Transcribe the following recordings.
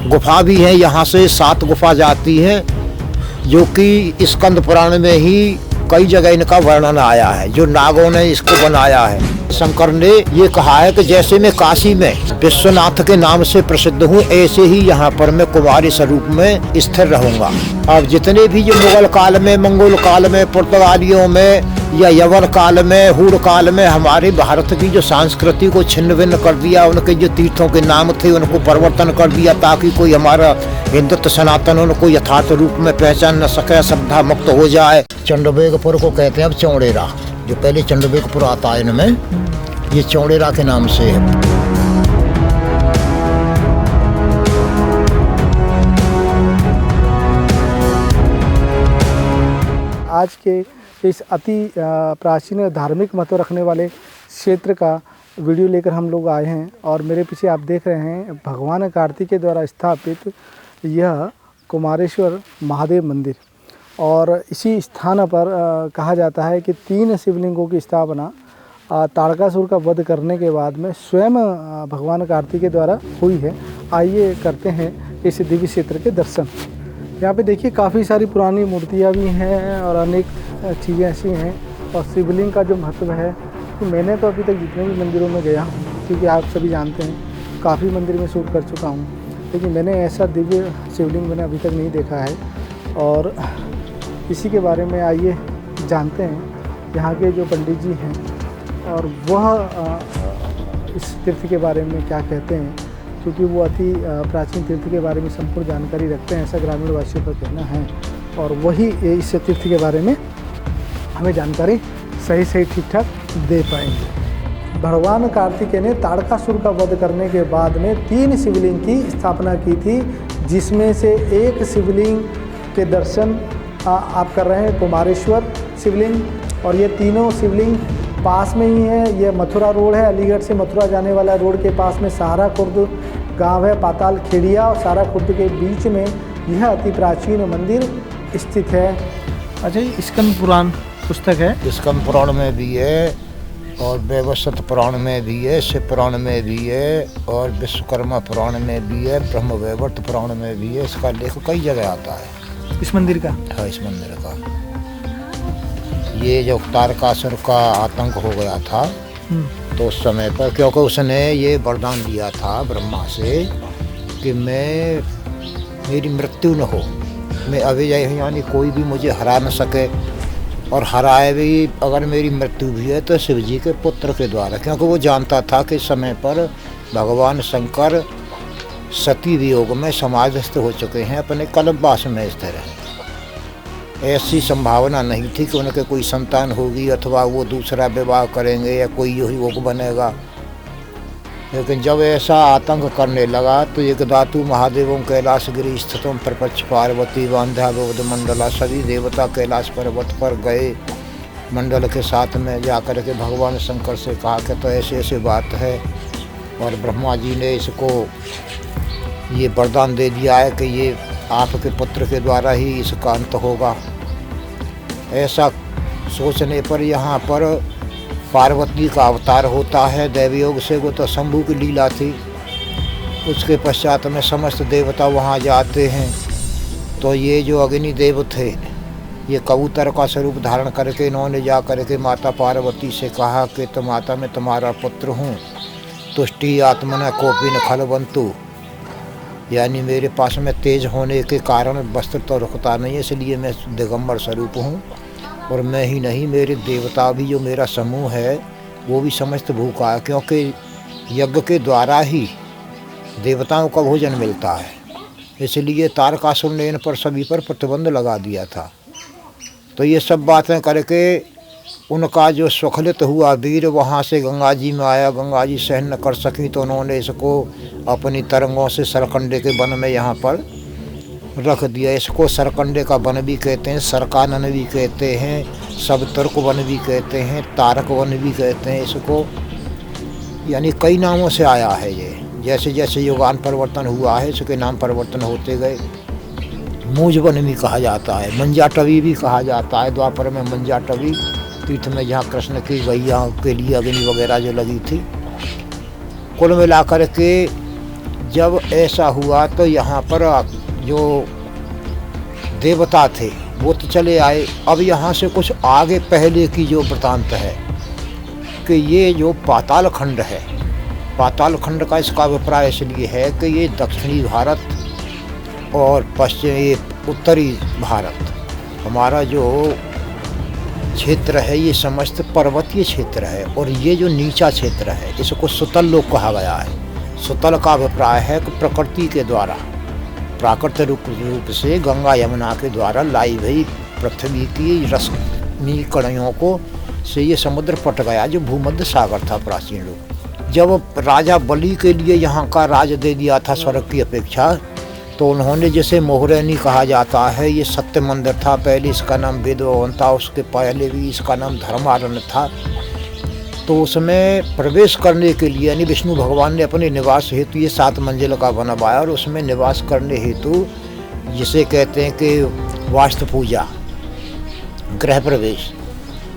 गुफा भी है, यहाँ से 7 गुफा जाती है, जो कि स्कंद पुराण में ही कई जगह इनका वर्णन आया है, जो नागों ने इसको बनाया है। शंकर ने ये कहा है कि जैसे मैं काशी में विश्वनाथ के नाम से प्रसिद्ध हूँ, ऐसे ही यहाँ पर मैं कुमारी स्वरूप में स्थिर रहूंगा। अब जितने भी जो मुगल काल में, मंगोल काल में, पुर्तगालियों में या यवन काल में, हूर काल में हमारे भारत की जो संस्कृति को छिन्न भिन्न कर दिया, उनके जो तीर्थों के नाम थे उनको परिवर्तन कर दिया, ताकि कोई हमारा हिंदुत्व सनातन उनको यथार्थ रूप में पहचान न सके, श्रद्धा मुक्त हो जाए। चंडबेगपुर को कहते हैं अब चौड़ेरा, जो पहले चंडबेगपुर आता है इनमें, ये चौड़ेरा के नाम से है। आज के इस अति प्राचीन धार्मिक महत्व रखने वाले क्षेत्र का वीडियो लेकर हम लोग आए हैं, और मेरे पीछे आप देख रहे हैं भगवान कार्तिक के द्वारा स्थापित यह कुमारेश्वर महादेव मंदिर। और इसी स्थान पर कहा जाता है कि 3 शिवलिंगों की स्थापना तारकासुर का वध करने के बाद में स्वयं भगवान कार्तिक के द्वारा हुई है। आइए करते हैं इस दिव्य क्षेत्र के दर्शन। यहाँ पे देखिए काफ़ी सारी पुरानी मूर्तियाँ भी हैं और अनेक चीज़ें ऐसी हैं। और शिवलिंग का जो महत्व है कि मैंने तो अभी तक जितने भी मंदिरों में गया हूँ, क्योंकि आप सभी जानते हैं काफ़ी मंदिर में शूट कर चुका हूँ, लेकिन मैंने ऐसा दिव्य शिवलिंग मैंने अभी तक नहीं देखा है। और इसी के बारे में आइए जानते हैं यहाँ के जो पंडित जी हैं, और वह इस तीर्थ के बारे में क्या कहते हैं, क्योंकि वो अति प्राचीन तीर्थ के बारे में संपूर्ण जानकारी रखते हैं, ऐसा ग्रामीण वासियों का कहना है। और वही इस तीर्थ के बारे में हमें जानकारी सही ठीक ठाक दे पाएंगे। भगवान कार्तिकेय ने तारकासुर का वध करने के बाद में 3 शिवलिंग की स्थापना की थी, जिसमें से एक शिवलिंग के दर्शन आप कर रहे हैं, कुमारेश्वर शिवलिंग। और ये तीनों शिवलिंग पास में ही है। ये मथुरा रोड है, अलीगढ़ से मथुरा जाने वाला रोड के पास में सहारा खुर्द गांव है, पाताल खेड़िया और सहारा खुर्द के बीच में यह अति प्राचीन मंदिर स्थित है। अच्छा, ये स्कंद पुराण पुस्तक है? स्कंद पुराण में भी है, और वैवस्वत पुराण में भी है, शिव पुराण में भी है, और विश्वकर्मा पुराण में भी है, ब्रह्मवैवर्त पुराण में भी है। इसका लेख कई जगह आता है इस मंदिर का। हाँ, इस मंदिर का। ये जब तारकासुर का आतंक हो गया था तो उस समय पर, क्योंकि उसने ये वरदान दिया था ब्रह्मा से कि मेरी मृत्यु न हो, मैं अविजय हूँ, यानी कोई भी मुझे हरा न सके, और हराए भी अगर मेरी मृत्यु भी है तो शिव जी के पुत्र के द्वारा। क्योंकि वो जानता था कि समय पर भगवान शंकर सती वियोग में समाधिस्थ हो चुके हैं, अपने कल्पवास में स्थिर हैं। ऐसी संभावना नहीं थी कि उनके कोई संतान होगी अथवा वो दूसरा विवाह करेंगे या कोई यही योग बनेगा। लेकिन जब ऐसा आतंक करने लगा तो एक धातु महादेवों कैलाश गिरी स्थितों प्रपंच पार्वती बांधा विविध मंडला, सभी देवता कैलाश पर्वत पर गए मंडल के साथ में जाकर के भगवान शंकर से कहा कि तो ऐसे ऐसे बात है, और ब्रह्मा जी ने इसको ये वरदान दे दिया है कि ये आपके पुत्र के द्वारा ही इसका अंत होगा। ऐसा सोचने पर यहाँ पर पार्वती का अवतार होता है दैवयोग से। वो तो शंभू की लीला थी। उसके पश्चात में समस्त देवता वहाँ जाते हैं, तो ये जो अग्नि देव थे, ये कबूतर का स्वरूप धारण करके इन्होंने जा करके माता पार्वती से कहा कि तो माता मैं तुम्हारा पुत्र हूँ, तुष्टि आत्मना कोपी न खलवंतु, यानी मेरे पास में तेज होने के कारण वस्त्र तो रुकता नहीं है, इसलिए मैं दिगंबर स्वरूप हूँ। और मैं ही नहीं, मेरे देवता भी, जो मेरा समूह है वो भी समस्त भूखा है, क्योंकि यज्ञ के द्वारा ही देवताओं का भोजन मिलता है। इसलिए तारकासुर ने इन पर सभी पर प्रतिबंध लगा दिया था। तो ये सब बातें करके उनका जो सुखलित हुआ वीर वहाँ से गंगा जी में आया। गंगा जी सहन न कर सकी तो उन्होंने इसको अपनी तरंगों से सरकंडे के वन में यहाँ पर रख दिया। इसको सरकंडे का वन भी कहते हैं, सरकानन भी कहते हैं, सब तुर्क वन भी कहते हैं, तारक वन भी कहते हैं इसको, यानी कई नामों से आया है ये। जैसे जैसे युगान परिवर्तन हुआ है इसके नाम परिवर्तन होते गए। मूज वन भी कहा जाता है, मंजाटवी भी कहा जाता है। द्वापर में मंजाटवी तीर्थ में जहाँ कृष्ण की गैया के लिए अग्नि वगैरह जो लगी थी। कुल मिलाकर के जब ऐसा हुआ तो यहाँ पर जो देवता थे वो तो चले आए। अब यहाँ से कुछ आगे पहले की जो वृतांत है कि ये जो पाताल खंड है, पाताल खंड का इसका अभिप्राय इसलिए है कि ये दक्षिणी भारत और पश्चिमी उत्तरी भारत, हमारा जो क्षेत्र है ये समस्त पर्वतीय क्षेत्र है, और ये जो नीचा क्षेत्र है इसको सुतल लोक कहा गया है। सुतल का अभिप्राय है कि प्रकृति के द्वारा, प्राकृतिक रूप से गंगा यमुना के द्वारा लाई गई पृथ्वी की रश्मि कणियों को से ये समुद्र पट गया, जो भूमध्य सागर था प्राचीन लोग। जब राजा बलि के लिए यहाँ का राज दे दिया था स्वर्ग की अपेक्षा, तो उन्होंने जैसे मोहरैनी कहा जाता है, ये सत्य मंदिर था, पहले इसका नाम वेद भवन था, उसके पहले भी इसका नाम धर्मारण्य था। तो उसमें प्रवेश करने के लिए यानी विष्णु भगवान ने अपने निवास हेतु ये 7 मंजिल का बनवाया, और उसमें निवास करने हेतु जिसे कहते हैं कि वास्तु पूजा, गृह प्रवेश,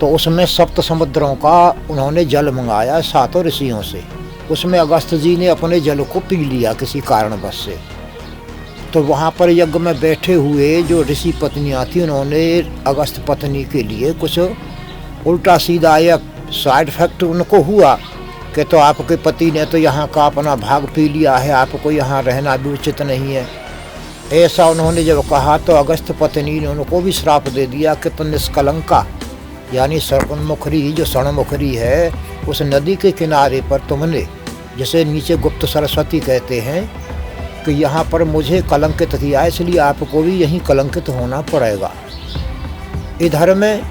तो उसमें 7 समुद्रों का उन्होंने जल मंगाया 7 ऋषियों से। उसमें अगस्त जी ने अपने जल को पी लिया किसी कारणवश से। तो वहाँ पर यज्ञ में बैठे हुए जो ऋषि पत्नियाँ थी, उन्होंने अगस्त पत्नी के लिए कुछ उल्टा सीधा या साइड इफेक्ट उनको हुआ कि तो आपके पति ने तो यहाँ का अपना भाग पी लिया है, आपको यहाँ रहना भी उचित नहीं है। ऐसा उन्होंने जब कहा तो अगस्त पत्नी ने उनको भी श्राप दे दिया कि तो निष्कलंका यानी स्वर्णमुखरी, जो स्वर्णमुखरी है, उस नदी के किनारे पर तुमने, जैसे नीचे गुप्त सरस्वती कहते हैं कि यहाँ पर मुझे कलंकित किया, इसलिए आपको भी यहीं कलंकित होना पड़ेगा। इधर में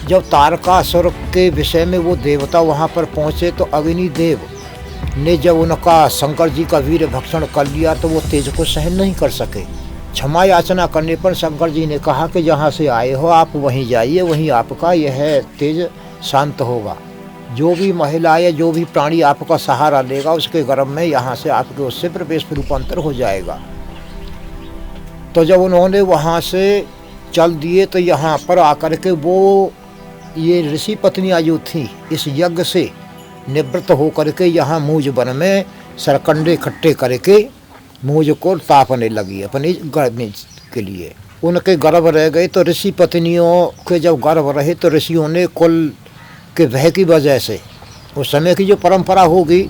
जब तारकासुर के विषय में वो देवता वहाँ पर पहुँचे तो अग्निदेव ने जब उनका शंकर जी का वीर भक्षण कर लिया तो वो तेज को सहन नहीं कर सके। क्षमा याचना करने पर शंकर जी ने कहा कि जहाँ से आए हो आप वहीं जाइए, वहीं आपका यह तेज शांत होगा। जो भी महिला या जो भी प्राणी आपका सहारा लेगा उसके गर्भ में यहाँ से आपके उससे प्रवेश रूपांतर हो जाएगा। तो जब उन्होंने वहाँ से चल दिए तो यहाँ पर आकर के वो ये ऋषि पत्नियाँ जो थीं इस यज्ञ से निवृत्त होकर के यहाँ मूज वन में सरकंडे इकट्ठे करके मूज को तापने लगी अपनी गर्भ के लिए। उनके गर्भ रह गए तो ऋषि पत्नियों के जब गर्भ रहे तो ऋषियों ने कुल के भय की वजह से उस समय की जो परंपरा होगी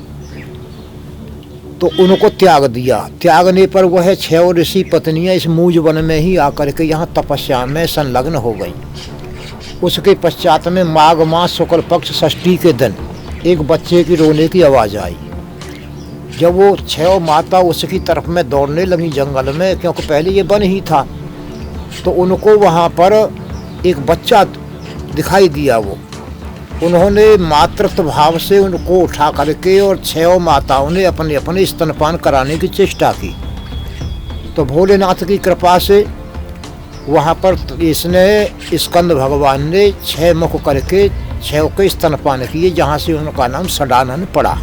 तो उनको त्याग दिया। त्यागने पर वह 6 ऋषि पत्नियां इस मूज वन में ही आकर के यहाँ तपस्या में संलग्न हो गई। उसके पश्चात में माघ मास शुक्ल पक्ष षष्ठी के दिन एक बच्चे की रोने की आवाज़ आई। जब वो 6 माता उसकी तरफ में दौड़ने लगी जंगल में, क्योंकि पहले ये वन ही था, तो उनको वहाँ पर एक बच्चा दिखाई दिया। वो उन्होंने मातृत्व भाव से उनको उठा करके और 6 माताओं ने अपने अपने स्तनपान कराने की चेष्टा की। तो भोलेनाथ की कृपा से वहाँ पर इसने स्कंद भगवान ने 6 मुख करके 6 के स्तनपान किए, जहाँ से उनका नाम षडानन पड़ा,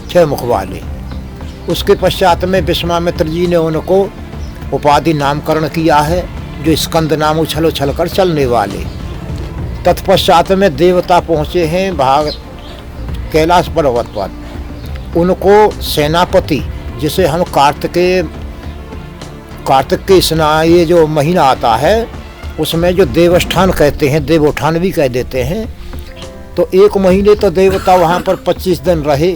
6 मुख वाले। उसके पश्चात में विश्वामित्र जी ने उनको उपाधि नामकरण किया है, जो स्कंद नाम उछल उछल कर चलने वाले। तत्पश्चात में देवता पहुँचे हैं भाग कैलाश पर्वत पर। उनको सेनापति, जिसे हम कार्तिक के स्नान ये जो महीना आता है उसमें जो देवस्थान कहते हैं, देवोत्थान भी कह देते हैं, तो 1 महीने तो देवता वहाँ पर 25 दिन रहे,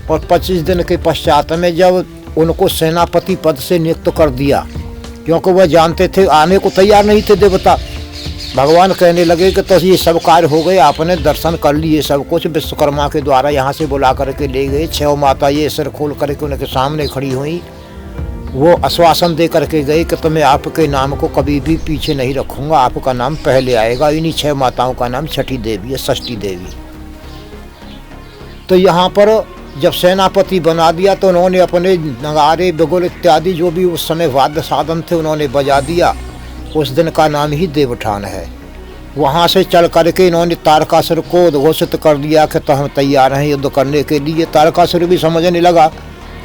और 25 दिन के पश्चात में जब उनको सेनापति पद से नियुक्त कर दिया, क्योंकि वह जानते थे आने को तैयार नहीं थे देवता। भगवान कहने लगे कि तो ये सब कार्य हो गए, आपने दर्शन कर लिए, सब कुछ विश्वकर्मा के द्वारा यहाँ से बुला करके ले गए। 6 माता ये सिर खोल करके उनके सामने खड़ी हुई। वो आश्वासन दे करके गए कि तो मैं आपके नाम को कभी भी पीछे नहीं रखूँगा, आपका नाम पहले आएगा। इन्हीं 6 माताओं का नाम छठी देवी है, षष्ठी देवी। तो यहाँ पर जब सेनापति बना दिया तो उन्होंने अपने नगारे बिगुल इत्यादि जो भी उस समय वाद्य साधन थे उन्होंने बजा दिया। उस दिन का नाम ही देवोत्थान है। वहाँ से चल करके इन्होंने तारकासुर को घोषित कर दिया कि तो हम तैयार हैं युद्ध करने के लिए। तारकासुर भी समझने लगा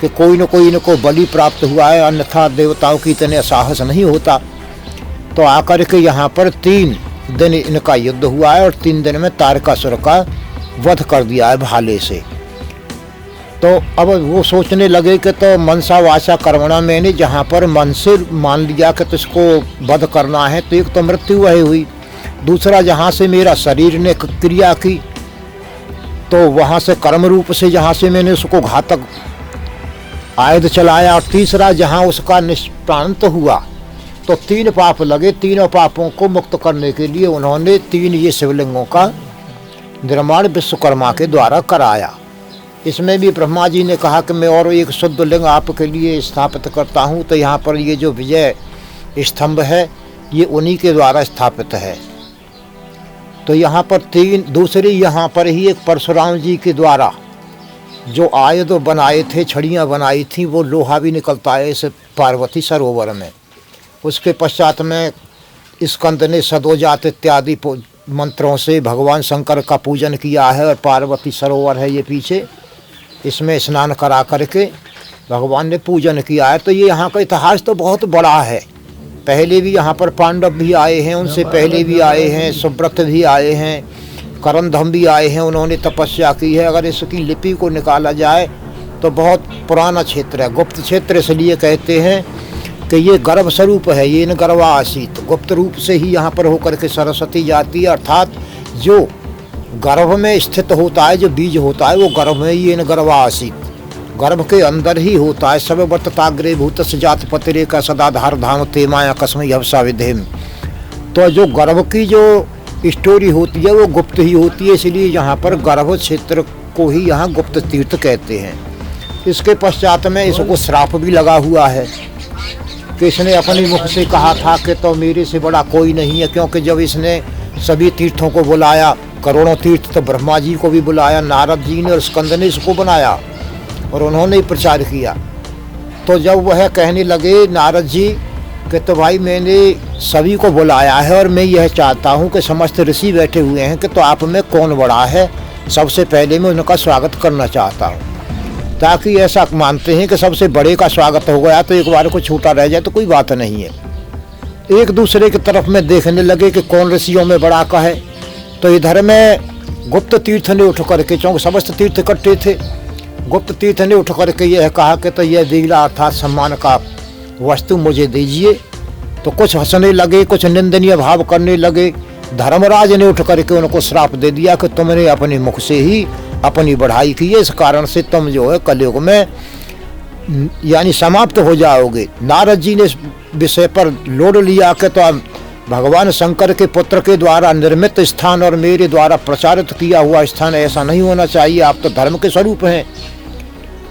कि कोई न कोई इनको बलि प्राप्त हुआ है, अन्यथा देवताओं की इतने साहस नहीं होता। तो आकर के यहाँ पर 3 दिन इनका युद्ध हुआ है, और 3 दिन में तारकासुर का वध कर दिया है भाले से। तो अब वो सोचने लगे कि तो मनसा वाचा कर्मणा, मैंने जहाँ पर मन से मान लिया कि तो इसको वध करना है, तो एक तो मृत्यु वही हुई, दूसरा जहाँ से मेरा शरीर ने क्रिया की तो वहाँ से कर्म रूप से जहाँ से मैंने उसको घातक आयुध चलाया, और तीसरा जहाँ उसका निष्प्रांत हुआ तो 3 पाप लगे। तीनों पापों को मुक्त करने के लिए उन्होंने 3 ये शिवलिंगों का निर्माण विश्वकर्मा के द्वारा कराया। इसमें भी ब्रह्मा जी ने कहा कि मैं और एक शुद्ध लिंग आपके लिए स्थापित करता हूँ। तो यहाँ पर ये जो विजय स्तंभ है ये उन्हीं के द्वारा स्थापित है। तो यहाँ पर 3 दूसरी यहाँ पर ही एक परशुराम जी के द्वारा जो आयुध बनाए थे, छड़ियाँ बनाई थी, वो लोहा भी निकलता है इस पार्वती सरोवर में। उसके पश्चात में स्कंद ने सदोजात इत्यादि मंत्रों से भगवान शंकर का पूजन किया है, और पार्वती सरोवर है ये पीछे, इसमें स्नान करा करके भगवान ने पूजन किया है। तो ये यहाँ का इतिहास तो बहुत बड़ा है। पहले भी यहाँ पर पांडव भी आए हैं, उनसे पहले भी आए हैं, सुव्रत भी आए हैं, करंधम भी आए हैं, उन्होंने तपस्या की है। अगर इसकी लिपि को निकाला जाए तो बहुत पुराना क्षेत्र है। गुप्त क्षेत्र इसलिए कहते हैं कि ये गर्भ स्वरूप है, ये न गर्भा आसीत, गुप्त रूप से ही यहाँ पर होकर के सरस्वती जाती है। अर्थात जो गर्भ में स्थित होता है, जो बीज होता है, वो गर्भ में ही न गर्भा आसीत, गर्भ के अंदर ही होता है। सब वर्तताग्रे भूत जात पतिरे का सदाधार धाम ते माया कसम हवसा विधेम। तो जो गर्भ की जो स्टोरी होती है वो गुप्त ही होती है, इसलिए यहाँ पर गर्भ क्षेत्र को ही यहाँ गुप्त तीर्थ कहते हैं। इसके पश्चात में इसको श्राप भी लगा हुआ है कि इसने अपने मुख से कहा था कि तो मेरे से बड़ा कोई नहीं है, क्योंकि जब इसने सभी तीर्थों को बुलाया, करोड़ों तीर्थ, तो ब्रह्मा जी को भी बुलाया, नारद जी ने और स्कंद ने इसको बनाया और उन्होंने ही प्रचार किया। तो जब वह कहने लगे नारद जी कि तो भाई मैंने सभी को बुलाया है और मैं यह चाहता हूँ कि समस्त ऋषि बैठे हुए हैं कि तो आप में कौन बड़ा है, सबसे पहले मैं उनका स्वागत करना चाहता हूँ। ताकि ऐसा मानते हैं कि सबसे बड़े का स्वागत हो गया तो एक बार को छोटा रह जाए तो कोई बात नहीं है। एक दूसरे की तरफ में देखने लगे कि कौन ऋषियों में बड़ा का है। तो इधर में गुप्त तीर्थ ने उठ करके, चूँकि समस्त तीर्थ इकट्ठे थे, गुप्त तीर्थ ने उठ करके यह कहा कि तो यह दिगला अर्थात सम्मान का वस्तु मुझे दीजिए। तो कुछ हंसने लगे, कुछ निंदनीय भाव करने लगे। धर्मराज ने उठ करके उनको श्राप दे दिया कि तुमने अपने मुख से ही अपनी बढ़ाई की है, इस कारण से तुम जो है कलयुग में यानी समाप्त हो जाओगे। नारद जी ने इस विषय पर लोड लिया कि तो भगवान शंकर के पुत्र के द्वारा निर्मित स्थान और मेरे द्वारा प्रचारित किया हुआ स्थान ऐसा नहीं होना चाहिए, आप तो धर्म के स्वरूप हैं।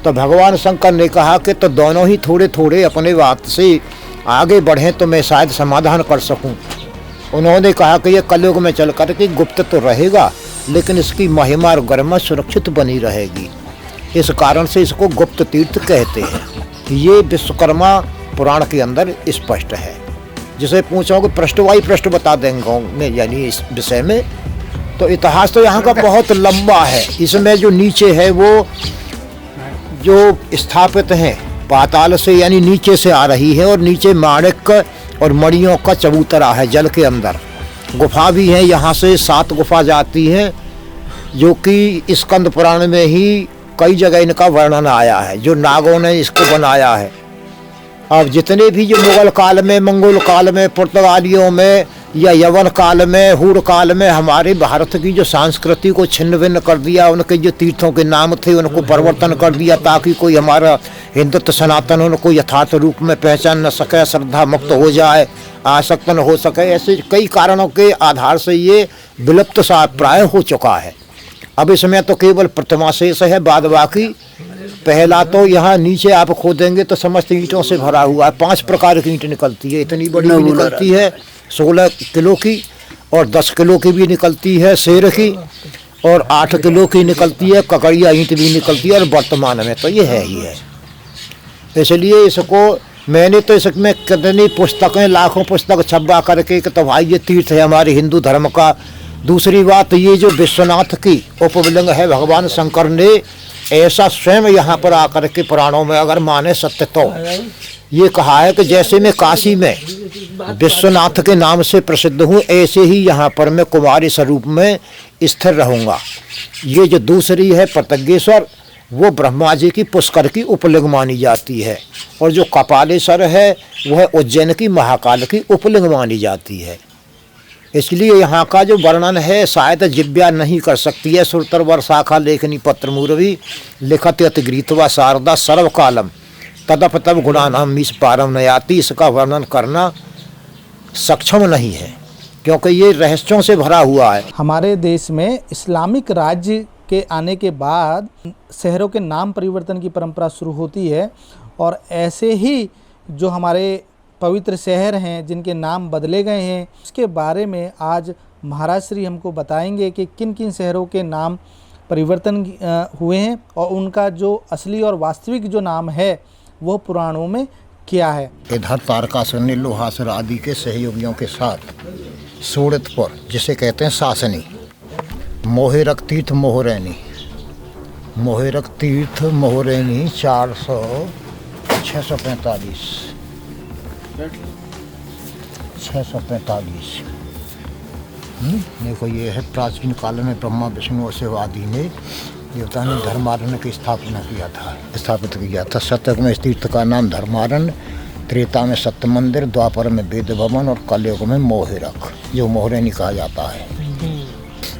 तो भगवान शंकर ने कहा कि तो दोनों ही थोड़े थोड़े अपने बात से आगे बढ़ें तो मैं शायद समाधान कर सकूं। उन्होंने कहा कि यह कलयुग में चल कर के गुप्त तो रहेगा, लेकिन इसकी महिमा और गरिमा सुरक्षित बनी रहेगी। इस कारण से इसको गुप्त तीर्थ कहते हैं। ये विश्वकर्मा पुराण के अंदर स्पष्ट है। जिसे पूछोगे पृष्ठवाही पृष्ठ बता देंगे यानी इस विषय में। तो इतिहास तो यहाँ का बहुत लंबा है। इसमें जो नीचे है वो जो स्थापित हैं पाताल से यानी नीचे से आ रही है, और नीचे माणिक और मणियों का चबूतरा है जल के अंदर। गुफा भी है, यहाँ से 7 गुफा जाती हैं, जो कि स्कंद पुराण में ही कई जगह इनका वर्णन आया है, जो नागों ने इसको बनाया है। अब जितने भी जो मुगल काल में, मंगोल काल में, पुर्तगालियों में या यवन काल में, हूर काल में हमारे भारत की जो संस्कृति को छिन्न भिन्न कर दिया, उनके जो तीर्थों के नाम थे उनको परिवर्तन कर दिया ताकि कोई हमारा हिंदुत्व सनातन उनको यथार्थ रूप में पहचान न सके, श्रद्धा मुक्त हो जाए, आसक्त न हो सके। ऐसे कई कारणों के आधार से ये विलुप्त सा प्राय हो चुका है। अब इसमें तो केवल प्रतिमा शेष है, बाद बाकी पहला तो यहाँ नीचे आप खोदेंगे तो समस्त ईंटों से भरा हुआ है। 5 प्रकार की ईंट निकलती है, इतनी बड़ी भी निकलती है 16 किलो की, और 10 किलो की भी निकलती है शेर की, और 8 किलो की निकलती है ककड़िया ईंट भी निकलती है। और वर्तमान में तो ये है ही है। इसलिए इसको मैंने तो इसमें कितनी पुस्तकें, लाखों पुस्तक छपवा करके कि तो भाई ये तीर्थ है हमारे हिंदू धर्म का। दूसरी बात ये जो विश्वनाथ की उपलिंग है, भगवान शंकर ने ऐसा स्वयं यहाँ पर आकर के पुराणों में अगर माने सत्य तो ये कहा है कि जैसे मैं काशी में विश्वनाथ के नाम से प्रसिद्ध हूँ, ऐसे ही यहाँ पर मैं कुमारी स्वरूप में स्थिर रहूँगा। ये जो दूसरी है प्रत्यगेश्वर, वो ब्रह्मा जी की पुष्कर की उपलिंग मानी जाती है, और जो कपालेश्वर है वह उज्जैन की महाकाल की उपलिंग मानी जाती है। इसलिए यहाँ का जो वर्णन है शायद जिव्या नहीं कर सकती है। सुरतर वर्षाखा लेखनी पत्र मूर्वी लिखत अतिग्रीतवा शारदा सर्वकालम तदप तब गुणानाम मीस पारम नयाति। इसका वर्णन करना सक्षम नहीं है क्योंकि ये रहस्यों से भरा हुआ है। हमारे देश में इस्लामिक राज्य के आने के बाद शहरों के नाम परिवर्तन की परंपरा शुरू होती है, और ऐसे ही जो हमारे पवित्र शहर हैं जिनके नाम बदले गए हैं, उसके बारे में आज महाराज श्री हमको बताएंगे कि किन किन शहरों के नाम परिवर्तन हुए हैं और उनका जो असली और वास्तविक जो नाम है वो पुराणों में क्या है। इधर तारकासुर ने लोहासुर आदि के सहयोगियों के साथ सूरतपुर जिसे कहते हैं शासनी, मोहेरक तीर्थ मोहरैनी, मोहेरक तीर्थ मोहरैनी 645 देखो ये है। प्राचीन काल में ब्रह्मा विष्णु और शिव आदि ने देवता ने धर्मारण्य की स्थापित किया था। सतयुग में इस तीर्थ का नाम धर्मारण्य, त्रेता में सत्य मंदिर, द्वापर में वेद भवन और कलयुग में मोहेरक जो मोहरैनी कहा जाता है।